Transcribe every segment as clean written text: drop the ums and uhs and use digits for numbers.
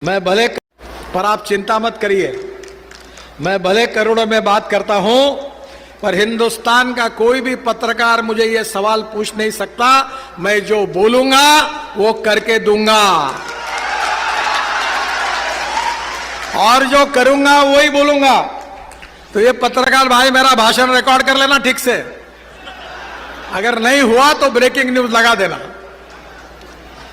मैं भले, पर आप चिंता मत करिए, मैं भले करोड़ों में बात करता हूं, पर हिंदुस्तान का कोई भी पत्रकार मुझे ये सवाल पूछ नहीं सकता। मैं जो बोलूंगा वो करके दूंगा और जो करूंगा वही बोलूंगा। तो ये पत्रकार भाई मेरा भाषण रिकॉर्ड कर लेना ठीक से, अगर नहीं हुआ तो ब्रेकिंग न्यूज लगा देना।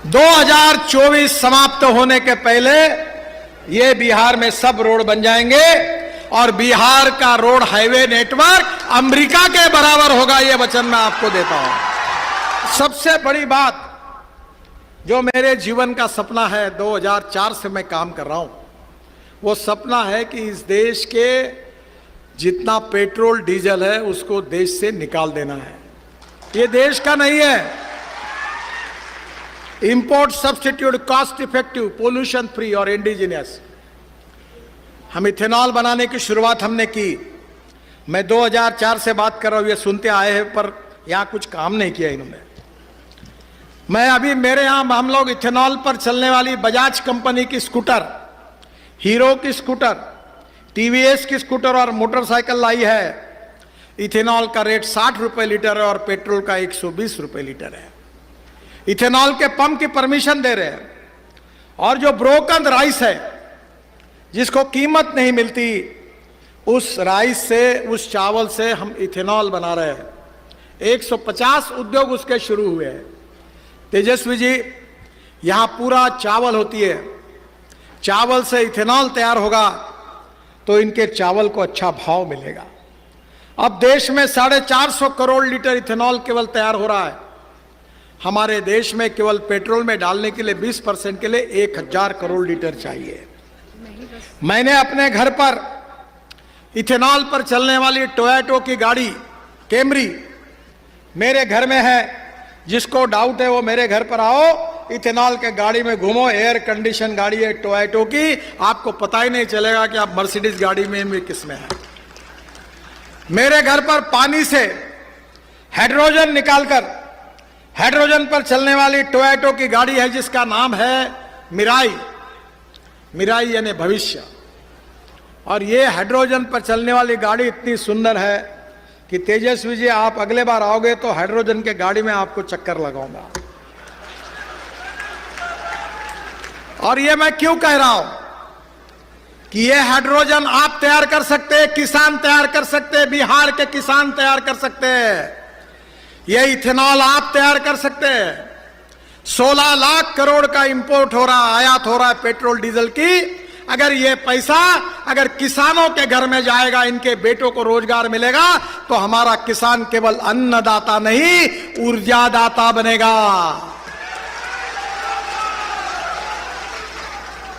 2024 समाप्त होने के पहले ये बिहार में सब रोड बन जाएंगे और बिहार का रोड हाईवे नेटवर्क अमेरिका के बराबर होगा, ये वचन मैं आपको देता हूं। सबसे बड़ी बात जो मेरे जीवन का सपना है, 2004 से मैं काम कर रहा हूं, वो सपना है कि इस देश के जितना पेट्रोल डीजल है उसको देश से निकाल देना है। ये देश का नहीं है। Import substitute, cost effective, pollution free और इंडिजिनियस। हम इथेनॉल बनाने की शुरुआत हमने की। मैं 2004 से बात कर रहा हूं, ये सुनते आए हैं, पर यहां कुछ काम नहीं किया इन्होंने। मैं अभी मेरे यहां हम लोग इथेनॉल पर चलने वाली बजाज कंपनी की स्कूटर, हीरो की स्कूटर, टीवीएस की स्कूटर और मोटरसाइकिल लाई है। इथेनॉल का रेट 60 रुपए लीटर है और पेट्रोल का 120 रुपए लीटर है। इथेनॉल के पंप की परमिशन दे रहे हैं। और जो ब्रोकन राइस है जिसको कीमत नहीं मिलती, उस राइस से, उस चावल से हम इथेनॉल बना रहे हैं। 150 उद्योग उसके शुरू हुए हैं। तेजस्वी जी, यहां पूरा चावल होती है, चावल से इथेनॉल तैयार होगा तो इनके चावल को अच्छा भाव मिलेगा। अब देश में 450 करोड़ लीटर इथेनॉल केवल तैयार हो रहा है। हमारे देश में केवल पेट्रोल में डालने के लिए 20% के लिए 1000 करोड़ लीटर चाहिए। मैंने अपने घर पर इथेनॉल पर चलने वाली टोयोटा की गाड़ी कैमरी मेरे घर में है। जिसको डाउट है वो मेरे घर पर आओ, इथेनॉल के गाड़ी में घूमो। एयर कंडीशन गाड़ी है टोयोटा की, आपको पता ही नहीं चलेगा कि आप मर्सिडीज गाड़ी में किस में है। मेरे घर पर पानी से हाइड्रोजन निकालकर हाइड्रोजन पर चलने वाली टोयोटा की गाड़ी है जिसका नाम है मिराई। मिराई यानी भविष्य। और ये हाइड्रोजन पर चलने वाली गाड़ी इतनी सुंदर है कि तेजस्वी जी, आप अगले बार आओगे तो हाइड्रोजन के गाड़ी में आपको चक्कर लगाऊंगा। और ये मैं क्यों कह रहा हूं कि ये हाइड्रोजन आप तैयार कर सकते हैं, किसान तैयार कर सकते हैं, बिहार के किसान तैयार कर सकते हैं। ये इथेनॉल आप तैयार कर सकते हैं। 16 लाख करोड़ का इंपोर्ट हो रहा, आयात हो रहा है पेट्रोल डीजल की। अगर ये पैसा अगर किसानों के घर में जाएगा, इनके बेटों को रोजगार मिलेगा, तो हमारा किसान केवल अन्नदाता नहीं, ऊर्जादाता बनेगा।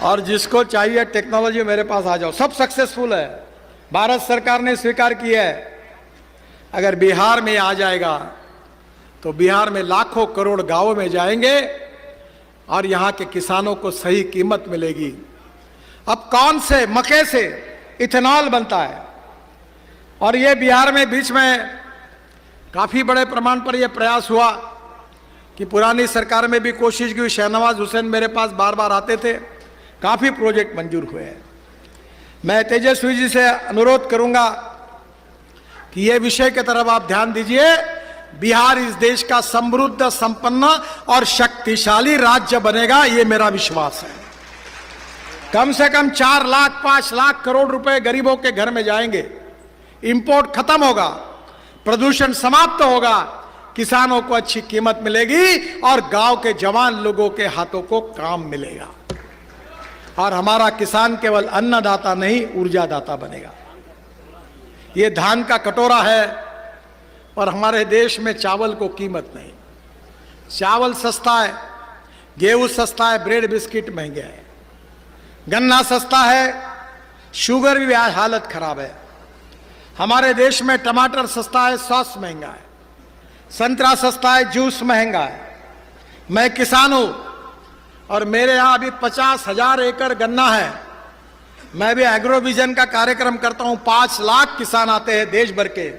और जिसको चाहिए टेक्नोलॉजी, मेरे पास आ जाओ, सब सक्सेसफुल है। भारत सरकार ने स्वीकार किया है। अगर बिहार में आ जाएगा तो बिहार में लाखों करोड़ गांवों में जाएंगे और यहां के किसानों को सही कीमत मिलेगी। अब कौन से मक्के से इथेनॉल बनता है, और ये बिहार में बीच में काफी बड़े प्रमाण पर यह प्रयास हुआ कि पुरानी सरकार में भी कोशिश की। शहनवाज हुसैन मेरे पास बार बार आते थे, काफी प्रोजेक्ट मंजूर हुए हैं। मैं तेजस्वी जी से अनुरोध करूंगा कि यह विषय की तरफ आप ध्यान दीजिए। बिहार इस देश का समृद्ध, संपन्न और शक्तिशाली राज्य बनेगा, यह मेरा विश्वास है। कम से कम 4 लाख 5 लाख करोड़ रुपए गरीबों के घर में जाएंगे। इंपोर्ट खत्म होगा, प्रदूषण समाप्त होगा, किसानों को अच्छी कीमत मिलेगी और गांव के जवान लोगों के हाथों को काम मिलेगा। और हमारा किसान केवल अन्नदाता नहीं, ऊर्जादाता बनेगा। ये धान का कटोरा है और हमारे देश में चावल को कीमत नहीं। चावल सस्ता है, गेहूं सस्ता है, ब्रेड बिस्किट महंगे हैं, गन्ना सस्ता है, शुगर भी हालत खराब है। हमारे देश में टमाटर सस्ता है, सॉस महंगा है, संतरा सस्ता है, जूस महंगा है। मैं किसान हूं और मेरे यहां अभी 50,000 एकड़ गन्ना है। मैं भी एग्रो विजन का कार्यक्रम करता हूं। 5 लाख किसान आते हैं देश भर के,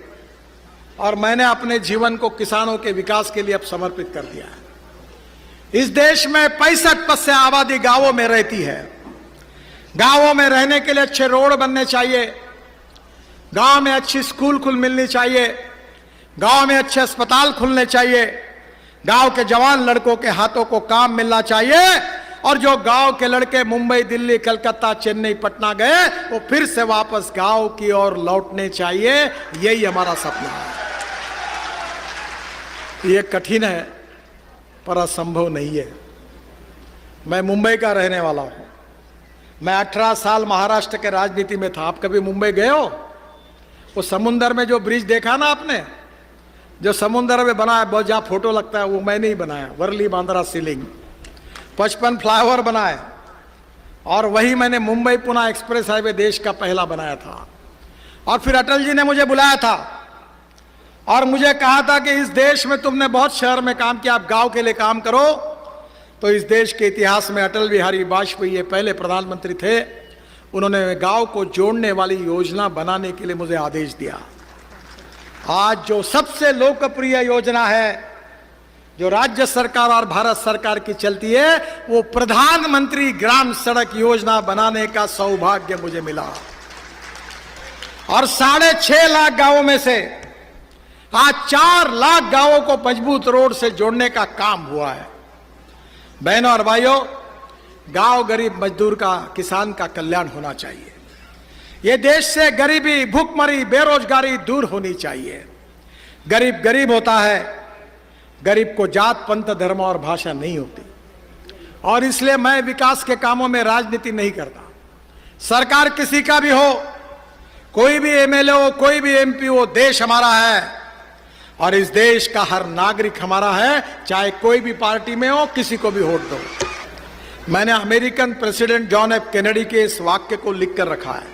और मैंने अपने जीवन को किसानों के विकास के लिए अब समर्पित कर दिया है। इस देश में 65% आबादी गांवों में रहती है। गांवों में रहने के लिए अच्छे रोड बनने चाहिए, गांव में अच्छी स्कूल मिलनी चाहिए, गांव में अच्छे अस्पताल खुलने चाहिए, गांव के जवान लड़कों के हाथों को काम मिलना चाहिए, और जो गांव के लड़के मुंबई, दिल्ली, कलकत्ता, चेन्नई, पटना गए वो फिर से वापस गांव की ओर लौटने चाहिए। यही हमारा सपना है। ये कठिन है पर असंभव नहीं है। मैं मुंबई का रहने वाला हूं। मैं 18 साल महाराष्ट्र के राजनीति में था। आप कभी मुंबई गए हो? वो समुंदर में जो ब्रिज देखा ना आपने, जो समुंदर में बना है, बहुत जहां फोटो लगता है, वो मैं नहीं बनाया। वर्ली बांद्रा सीलिंग 55 फ्लाईओवर बनाए, और वही मैंने मुंबई पुणे एक्सप्रेस हाईवे देश का पहला बनाया था। और फिर अटल जी ने मुझे बुलाया था और मुझे कहा था कि इस देश में तुमने बहुत शहर में काम किया, आप गांव के लिए काम करो। तो इस देश के इतिहास में अटल बिहारी वाजपेयी ये पहले प्रधानमंत्री थे। उन्होंने गांव को जोड़ने वाली योजना बनाने के लिए मुझे आदेश दिया। आज जो सबसे लोकप्रिय योजना है, जो राज्य सरकार और भारत सरकार की चलती है, वो प्रधानमंत्री ग्राम सड़क योजना बनाने का सौभाग्य मुझे मिला। और 6.5 लाख गांवों में से आज 4 लाख गांवों को मजबूत रोड से जोड़ने का काम हुआ है। बहनों और भाइयों, गांव गरीब मजदूर का, किसान का कल्याण होना चाहिए। ये देश से गरीबी, भूखमरी, बेरोजगारी दूर होनी चाहिए। गरीब गरीब होता है, गरीब को जात, पंथ, धर्म और भाषा नहीं होती। और इसलिए मैं विकास के कामों में राजनीति नहीं करता। सरकार किसी का भी हो, कोई भी एमएलए हो, कोई भी एमपी हो, देश हमारा है और इस देश का हर नागरिक हमारा है, चाहे कोई भी पार्टी में हो, किसी को भी वोट दो। मैंने American president John F Kennedy के इस वाक्य को लिख कर रखा है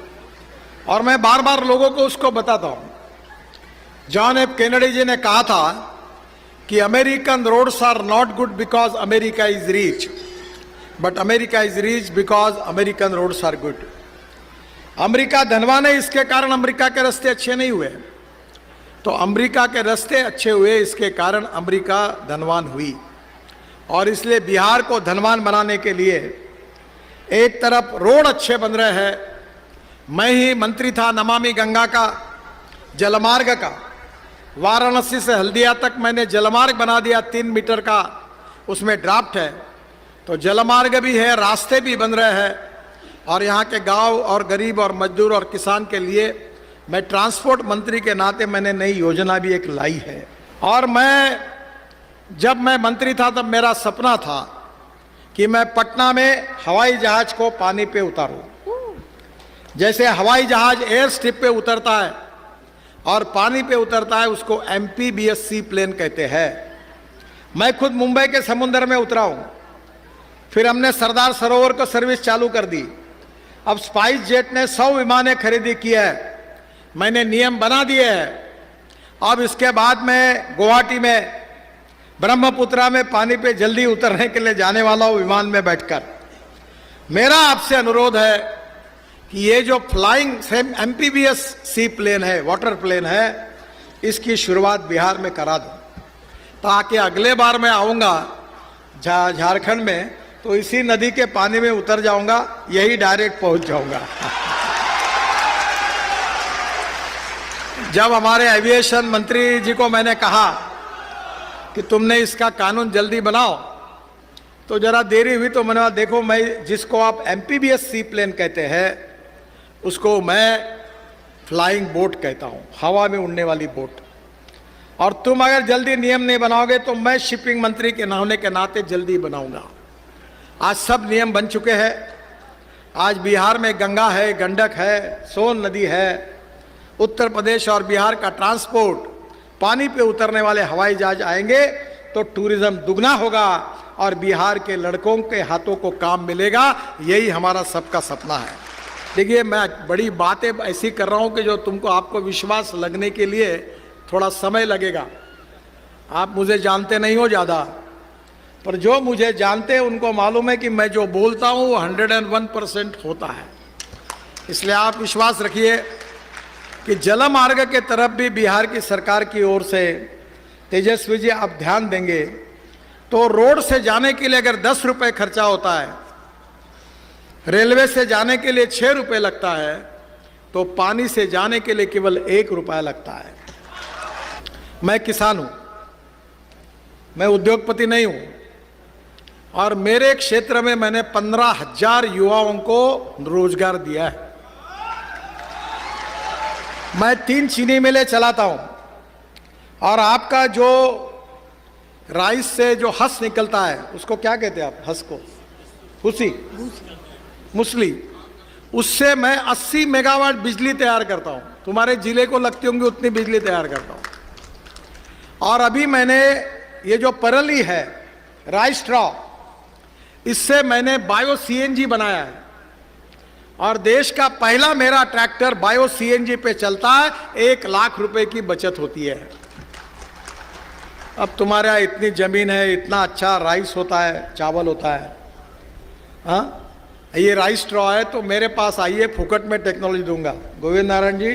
और मैं बार बार लोगों को उसको बताता हूं। जॉन एफ कैनेडी जी ने कहा था कि American roads are not good because America is rich, but America is rich because American roads are good. America धनवान है, इसके कारण अमेरिका के रास्ते अच्छे नहीं हुए। तो अमेरिका के रास्ते अच्छे हुए, इसके कारण अमेरिका धनवान हुई। और इसलिए बिहार को धनवान बनाने के लिए एक तरफ रोड अच्छे बन रहे हैं। मैं ही मंत्री था नमामि गंगा का, जलमार्ग का। वाराणसी से हल्दिया तक मैंने जलमार्ग बना दिया, 3 मीटर का उसमें ड्राफ्ट है। तो जलमार्ग भी है, रास्ते भी बन रहे हैं। और यहाँ के गांव और गरीब और मजदूर और किसान के लिए मैं ट्रांसपोर्ट मंत्री के नाते मैंने नई योजना भी एक लाई है। और जब मैं मंत्री था तब मेरा सपना था कि मैं पटना में हवाई जहाज को पानी पे उतारूं। जैसे हवाई जहाज एयर स्ट्रिप पे उतरता है और पानी पे उतरता है, उसको एमपीबीएस सी प्लेन कहते हैं। मैं खुद मुंबई के समुद्र में उतरा हूं। फिर हमने सरदार सरोवर को सर्विस चालू कर दी। अब स्पाइस जेट ने 100 विमानें खरीदी की है। मैंने नियम बना दिए हैं। अब इसके बाद मैं गुवाहाटी में, ब्रह्मपुत्रा में पानी पे जल्दी उतरने के लिए जाने वाला हूं विमान में बैठकर। मेरा आपसे अनुरोध है कि ये जो फ्लाइंग एमपीबीएस सी प्लेन है, वाटर प्लेन है, इसकी शुरुआत बिहार में करा दो, ताकि अगले बार मैं आऊंगा झारखंड में तो इसी नदी के पानी में उतर जाऊंगा, यही डायरेक्ट पहुंच जाऊंगा। जब हमारे एविएशन मंत्री जी को मैंने कहा कि तुमने इसका कानून जल्दी बनाओ, तो जरा देरी हुई। तो मैंने कहा देखो, मैं जिसको आप एमपीबीएस सी प्लेन कहते हैं उसको मैं फ्लाइंग बोट कहता हूं, हवा में उड़ने वाली बोट। और तुम अगर जल्दी नियम नहीं बनाओगे तो मैं शिपिंग मंत्री के होने के नाते जल्दी बनाऊंगा। आज सब नियम बन चुके हैं। आज बिहार में गंगा है, गंडक है, सोन नदी है। उत्तर प्रदेश और बिहार का ट्रांसपोर्ट, पानी पे उतरने वाले हवाई जहाज आएंगे तो टूरिज्म दुगना होगा और बिहार के लड़कों के हाथों को काम मिलेगा। यही हमारा सबका सपना है। देखिए, मैं बड़ी बातें ऐसी कर रहा हूं कि जो आपको विश्वास लगने के लिए थोड़ा समय लगेगा। आप मुझे जानते नहीं हो ज़्यादा, पर जो मुझे जानते हैं उनको मालूम है कि मैं जो बोलता हूं वो 101% होता है। इसलिए आप विश्वास रखिए कि जलमार्ग के तरफ भी बिहार की सरकार की ओर से तेजस्वी जी आप ध्यान देंगे तो रोड से जाने के लिए अगर 10 रुपए खर्चा होता है, रेलवे से जाने के लिए 6 रुपए लगता है, तो पानी से जाने के लिए केवल 1 रुपया लगता है। मैं किसान हूं, मैं उद्योगपति नहीं हूं, और मेरे क्षेत्र में मैंने 15,000 युवाओं को रोजगार दिया है। मैं 3 चीनी मिलें चलाता हूं, और आपका जो राइस से जो हस निकलता है उसको क्या कहते हैं आप? हस को भूसी, मूसली, उससे मैं 80 मेगावाट बिजली तैयार करता हूं। तुम्हारे जिले को लगती होंगी उतनी बिजली तैयार करता हूं। और अभी मैंने ये जो परली है, राइस स्ट्रॉ, इससे मैंने बायो सीएनजी बनाया है, और देश का पहला मेरा ट्रैक्टर बायो सीएनजी पे चलता है। 1 लाख रुपए की बचत होती है। अब तुम्हारे यहाँ इतनी जमीन है, इतना अच्छा राइस होता है, चावल होता है, हाँ, ये राइस स्ट्रॉ है, तो मेरे पास आइए, फुकट में टेक्नोलॉजी दूंगा। गोविंद नारायण जी।